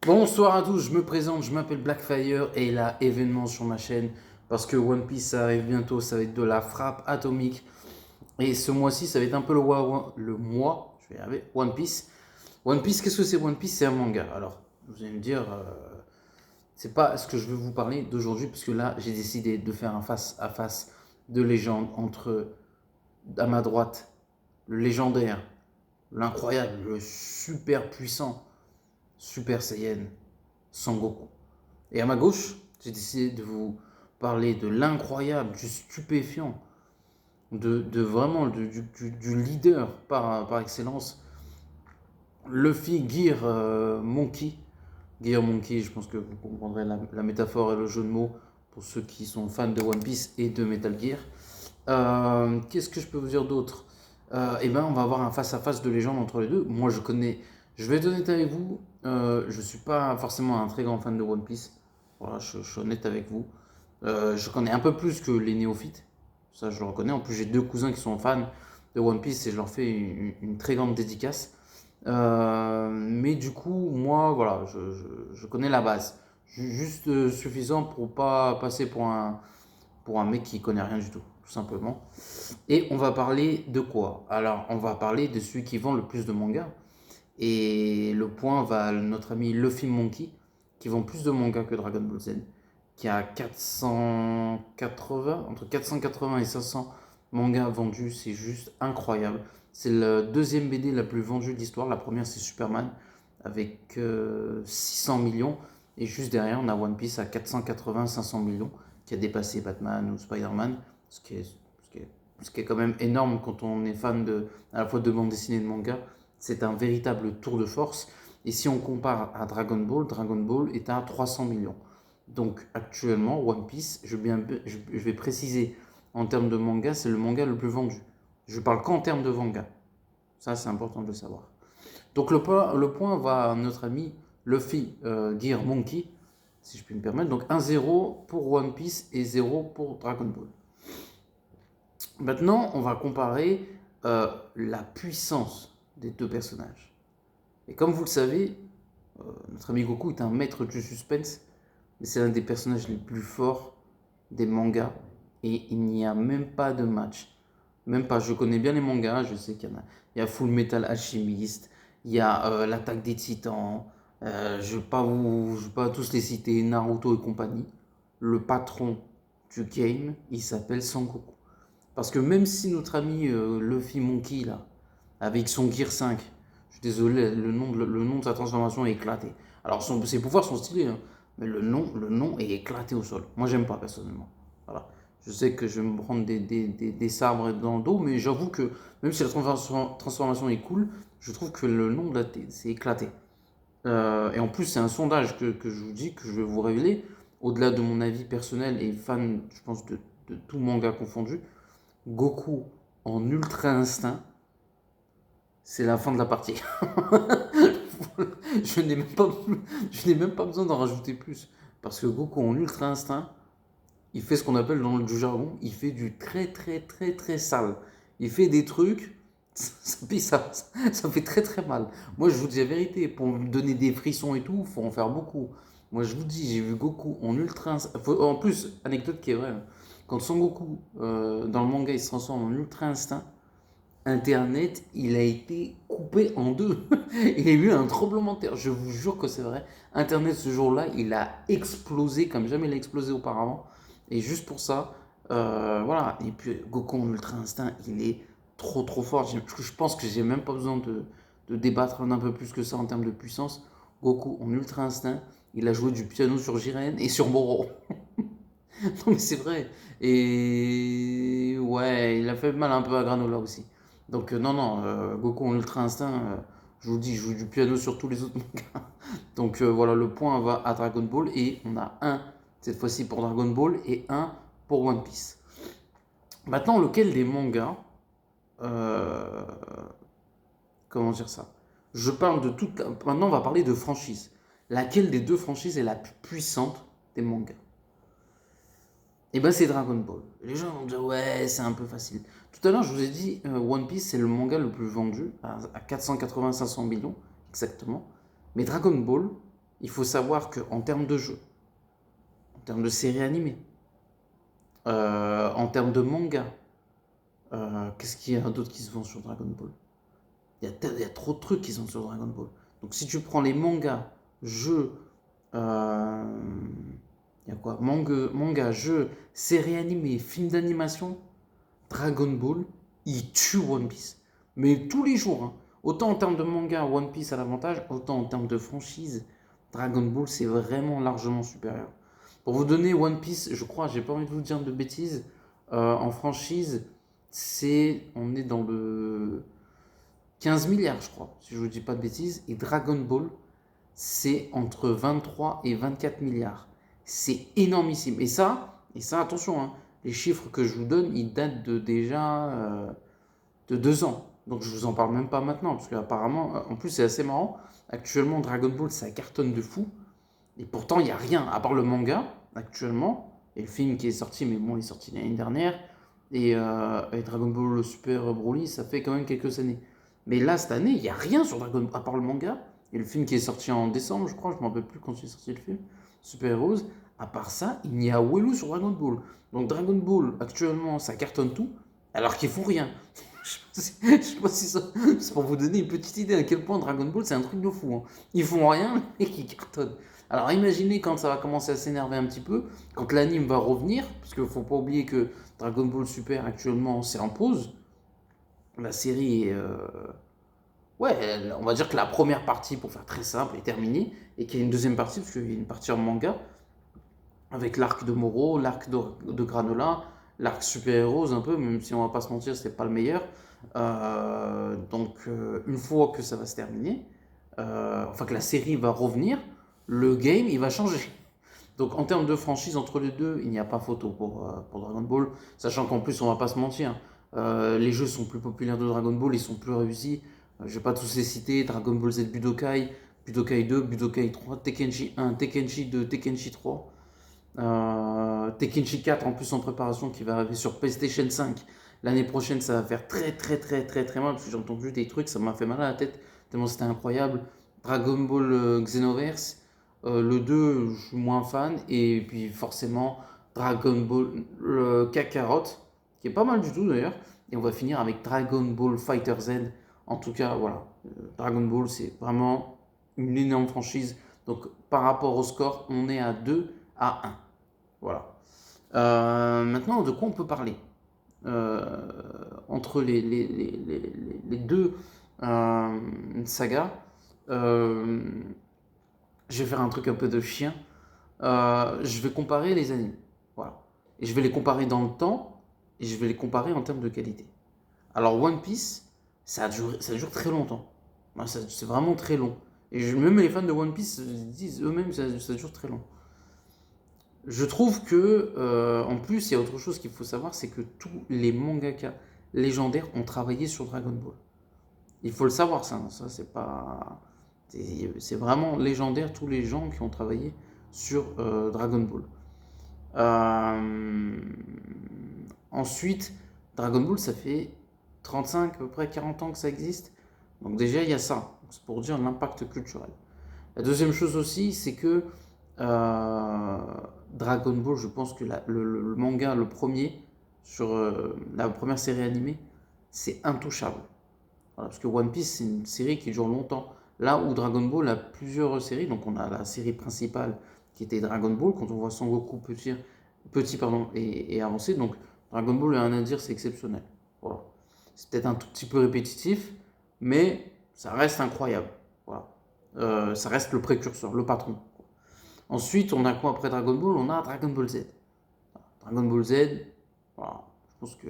Bonsoir à tous, je me présente, je m'appelle Blackfire et là, événement sur ma chaîne parce que One Piece ça arrive bientôt, ça va être de la frappe atomique et ce mois-ci ça va être un peu le mois, je vais y arriver, One Piece. One Piece, qu'est-ce que c'est One Piece? C'est un manga. Alors, vous allez me dire, c'est pas ce que je veux vous parler d'aujourd'hui parce que là j'ai décidé de faire un face à face de légende entre à ma droite le légendaire, l'incroyable, le super puissant Super Saiyan Sangoku. Et à ma gauche, j'ai décidé de vous parler de l'incroyable, du stupéfiant, de vraiment du leader par excellence, Luffy Gear Monkey. Gear Monkey, je pense que vous comprendrez la métaphore et le jeu de mots pour ceux qui sont fans de One Piece et de Metal Gear. Qu'est-ce que je peux vous dire d'autre? Eh ben, on va avoir un face-à-face de légende entre les deux. Moi, je vais être honnête avec vous, je ne suis pas forcément un très grand fan de One Piece. Voilà, je suis honnête avec vous. Je connais un peu plus que les néophytes, ça je le reconnais. En plus, j'ai deux cousins qui sont fans de One Piece et je leur fais une très grande dédicace. Mais du coup, moi, voilà, je connais la base. Juste suffisant pour pas passer pour un mec qui connaît rien du tout simplement. Et on va parler de quoi? Alors, on va parler de celui qui vend le plus de mangas. Et le point va à notre ami Luffy Monkey, qui vend plus de mangas que Dragon Ball Z, qui a 480, entre 480 et 500 mangas vendus, c'est juste incroyable. C'est la deuxième BD la plus vendue de l'histoire. La première, c'est Superman, avec 600 millions. Et juste derrière, on a One Piece à 480-500 millions, qui a dépassé Batman ou Spider-Man, ce qui est quand même énorme quand on est fan à la fois de bande dessinée et de manga. C'est un véritable tour de force. Et si on compare à Dragon Ball est à 300 millions. Donc actuellement, One Piece, je vais préciser, en termes de manga, c'est le manga le plus vendu. Je parle qu'en termes de manga. Ça, c'est important de le savoir. Donc le point va à notre ami Luffy Gear Monkey, si je puis me permettre. Donc 1-0 pour One Piece et 0 pour Dragon Ball. Maintenant, on va comparer la puissance des deux personnages. Et comme vous le savez, notre ami Goku est un maître du suspense, mais c'est l'un des personnages les plus forts des mangas. Et il n'y a même pas de match. Même pas, je connais bien les mangas, je sais qu'il y en a. Il y a Full Metal Alchemist, il y a l'Attaque des Titans, je ne vais pas tous les citer, Naruto et compagnie. Le patron du game, il s'appelle Sangoku. Parce que même si notre ami Luffy Monkey, là, avec son Gear 5, je suis désolé, le nom de sa transformation est éclaté. Alors ses pouvoirs sont stylés, hein, mais le nom est éclaté au sol. Moi, j'aime pas personnellement. Voilà. Je sais que je vais me prendre des sabres dans le dos, mais j'avoue que même si la transformation est cool, je trouve que le nom de c'est éclaté. Et en plus, c'est un sondage que je vous dis, que je vais vous révéler, au-delà de mon avis personnel et fan, je pense, de tout manga confondu. Goku en ultra instinct, c'est la fin de la partie. je n'ai même pas, je n'ai même pas besoin d'en rajouter plus. Parce que Goku en ultra instinct, il fait ce qu'on appelle dans le jargon, il fait du très très très très sale. Il fait des trucs, ça fait très très mal. Moi je vous dis la vérité, pour me donner des frissons et tout, il faut en faire beaucoup. Moi je vous dis, j'ai vu Goku en ultra instinct. En plus, anecdote qui est vraie, hein. Quand Son Goku dans le manga il se transforme en ultra instinct, Internet, il a été coupé en deux. Il y a eu un tremblement de terre. Je vous jure que c'est vrai. Internet, ce jour-là, il a explosé comme jamais il a explosé auparavant. Et juste pour ça, voilà. Et puis, Goku en Ultra Instinct, il est trop trop fort. Je pense que j'ai même pas besoin de débattre un peu plus que ça en termes de puissance. Goku en Ultra Instinct, il a joué du piano sur Jiren et sur Moro. Non, mais c'est vrai. Et ouais, il a fait mal un peu à Granola aussi. Donc, non, non, Goku en Ultra Instinct, je vous dis, il joue du piano sur tous les autres mangas. Donc, voilà, le point va à Dragon Ball. Et on a un, cette fois-ci pour Dragon Ball, et un pour One Piece. Maintenant, lequel des mangas. euh, comment dire ça? Je parle de toute. Maintenant, on va parler de franchise. Laquelle des deux franchises est la plus puissante des mangas? Et ben c'est Dragon Ball. Les gens vont dire ouais c'est un peu facile. Tout à l'heure je vous ai dit One Piece c'est le manga le plus vendu à 480-500 millions exactement. Mais Dragon Ball il faut savoir qu'en termes de jeu, en termes de séries animées, en termes de manga, qu'est-ce qu'il y a d'autre qui se vend sur Dragon Ball? Il y a trop de trucs qui sont sur Dragon Ball. Donc si tu prends les mangas, jeux, euh, il y a quoi? Manga, jeux, séries animées, films d'animation, Dragon Ball, il tue One Piece. Mais tous les jours, hein. Autant en termes de manga, One Piece a l'avantage, autant en termes de franchise, Dragon Ball c'est vraiment largement supérieur. Pour vous donner One Piece, je crois, j'ai pas envie de vous dire de bêtises, en franchise, on est dans le 15 milliards, je crois, si je vous dis pas de bêtises, et Dragon Ball, c'est entre 23 et 24 milliards. C'est énormissime. Et ça, attention, hein, les chiffres que je vous donne, ils datent déjà de 2 ans. Donc je vous en parle même pas maintenant, parce qu'apparemment, en plus c'est assez marrant, actuellement Dragon Ball ça cartonne de fou, et pourtant il n'y a rien, à part le manga, actuellement, et le film qui est sorti, mais bon il est sorti l'année dernière, et Dragon Ball Super Broly, ça fait quand même quelques années. Mais là, cette année, il n'y a rien sur Dragon Ball, à part le manga, et le film qui est sorti en décembre, je crois, je ne me rappelle plus quand il est sorti le film, Super Heroes, à part ça, il n'y a Welu sur Dragon Ball. Donc Dragon Ball, actuellement, ça cartonne tout, alors qu'ils font rien. Je sais pas si ça. C'est pour vous donner une petite idée à quel point Dragon Ball c'est un truc de fou, hein. Ils font rien et ils cartonnent. Alors imaginez quand ça va commencer à s'énerver un petit peu, quand l'anime va revenir, parce qu'il faut pas oublier que Dragon Ball Super actuellement c'est en pause. La série est. Ouais, on va dire que la première partie, pour faire très simple, est terminée, et qu'il y a une deuxième partie, parce qu'il y a une partie en manga, avec l'arc de Moro, l'arc de Granola, l'arc super-héros un peu, même si on va pas se mentir, c'est pas le meilleur. Donc, une fois que ça va se terminer, enfin que la série va revenir, le game il va changer. Donc en termes de franchise entre les deux, il n'y a pas photo pour Dragon Ball, sachant qu'en plus on va pas se mentir, les jeux sont plus populaires de Dragon Ball, ils sont plus réussis. Je vais pas tous les citer, Dragon Ball Z Budokai, Budokai 2, Budokai 3, Tekenshi 1, Tekenshi 2, Tekenshi 3. Tekken 4 en plus en préparation qui va arriver sur PlayStation 5 l'année prochaine. Ça va faire très très très très très mal parce que j'ai entendu des trucs, ça m'a fait mal à la tête tellement c'était incroyable. Dragon Ball Xenoverse, le 2 je suis moins fan, et puis forcément Dragon Ball Kakarot qui est pas mal du tout d'ailleurs, et on va finir avec Dragon Ball Fighter Z. En tout cas voilà, Dragon Ball c'est vraiment une énorme franchise, donc par rapport au score on est à 2-1. Voilà. Maintenant, de quoi on peut parler entre les deux sagas? euh, je vais faire un truc un peu de chien. Je vais comparer les animes. Voilà. Et je vais les comparer dans le temps, et je vais les comparer en termes de qualité. Alors, One Piece, ça dure très longtemps. C'est vraiment très long. Et même les fans de One Piece disent eux-mêmes que ça dure très long. Je trouve que, en plus, il y a autre chose qu'il faut savoir, c'est que tous les mangaka légendaires ont travaillé sur Dragon Ball. Il faut le savoir, ça c'est pas, c'est vraiment légendaire tous les gens qui ont travaillé sur Dragon Ball. Euh, Ensuite, Dragon Ball, ça fait 35, à peu près 40 ans que ça existe. Donc déjà, il y a ça. C'est pour dire l'impact culturel. La deuxième chose aussi, c'est que euh, Dragon Ball, je pense que le manga, le premier, sur la première série animée, c'est intouchable. Voilà, parce que One Piece, c'est une série qui dure longtemps. Là où Dragon Ball a plusieurs séries, donc on a la série principale qui était Dragon Ball, quand on voit Son Goku petit pardon, et avancé. Donc Dragon Ball, il y a rien à dire, c'est exceptionnel. Voilà. C'est peut-être un tout petit peu répétitif, mais ça reste incroyable. Voilà. Ça reste le précurseur, le patron. Ensuite, on a quoi après Dragon Ball? On a Dragon Ball Z. Dragon Ball Z, voilà, je pense que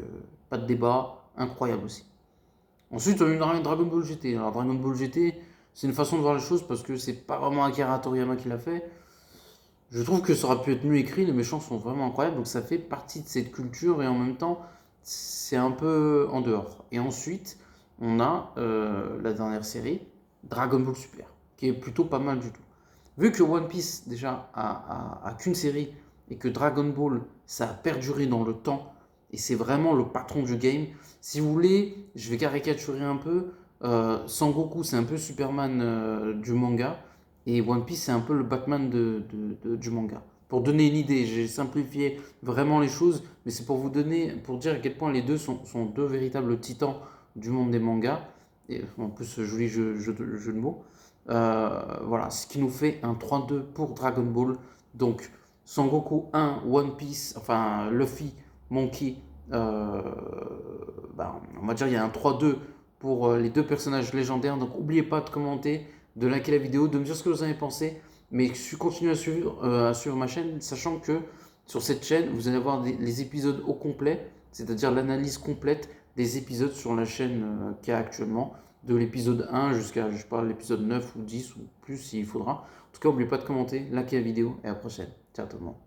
pas de débat, incroyable aussi. Ensuite, on a eu Dragon Ball GT. Alors, Dragon Ball GT, c'est une façon de voir les choses parce que c'est pas vraiment Akira Toriyama qui l'a fait. Je trouve que ça aurait pu être mieux écrit, les méchants sont vraiment incroyables, donc ça fait partie de cette culture et en même temps, c'est un peu en dehors. Et ensuite, on a la dernière série, Dragon Ball Super, qui est plutôt pas mal du tout. Vu que One Piece déjà a qu'une série et que Dragon Ball ça a perduré dans le temps et c'est vraiment le patron du game, si vous voulez, je vais caricaturer un peu. Sangoku c'est un peu Superman du manga, Et One Piece, c'est un peu le Batman du manga. Pour donner une idée, j'ai simplifié vraiment les choses, mais c'est pour vous donner, pour dire à quel point les deux sont deux véritables titans du monde des mangas. Et en plus, joli jeu de mots. Voilà, ce qui nous fait un 3-2 pour Dragon Ball. Donc, Sangoku 1, One Piece, enfin Luffy, Monkey, euh, on va dire il y a un 3-2 pour les deux personnages légendaires. Donc, n'oubliez pas de commenter, de liker la vidéo, de me dire ce que vous en avez pensé. Mais continuez à suivre ma chaîne, sachant que sur cette chaîne, vous allez avoir les épisodes au complet, c'est-à-dire l'analyse complète des épisodes sur la chaîne qu'il y a actuellement, de l'épisode 1 jusqu'à, je sais pas, l'épisode 9 ou 10 ou plus s'il faudra. En tout cas, n'oubliez pas de commenter, liker la vidéo et à la prochaine. Ciao tout le monde.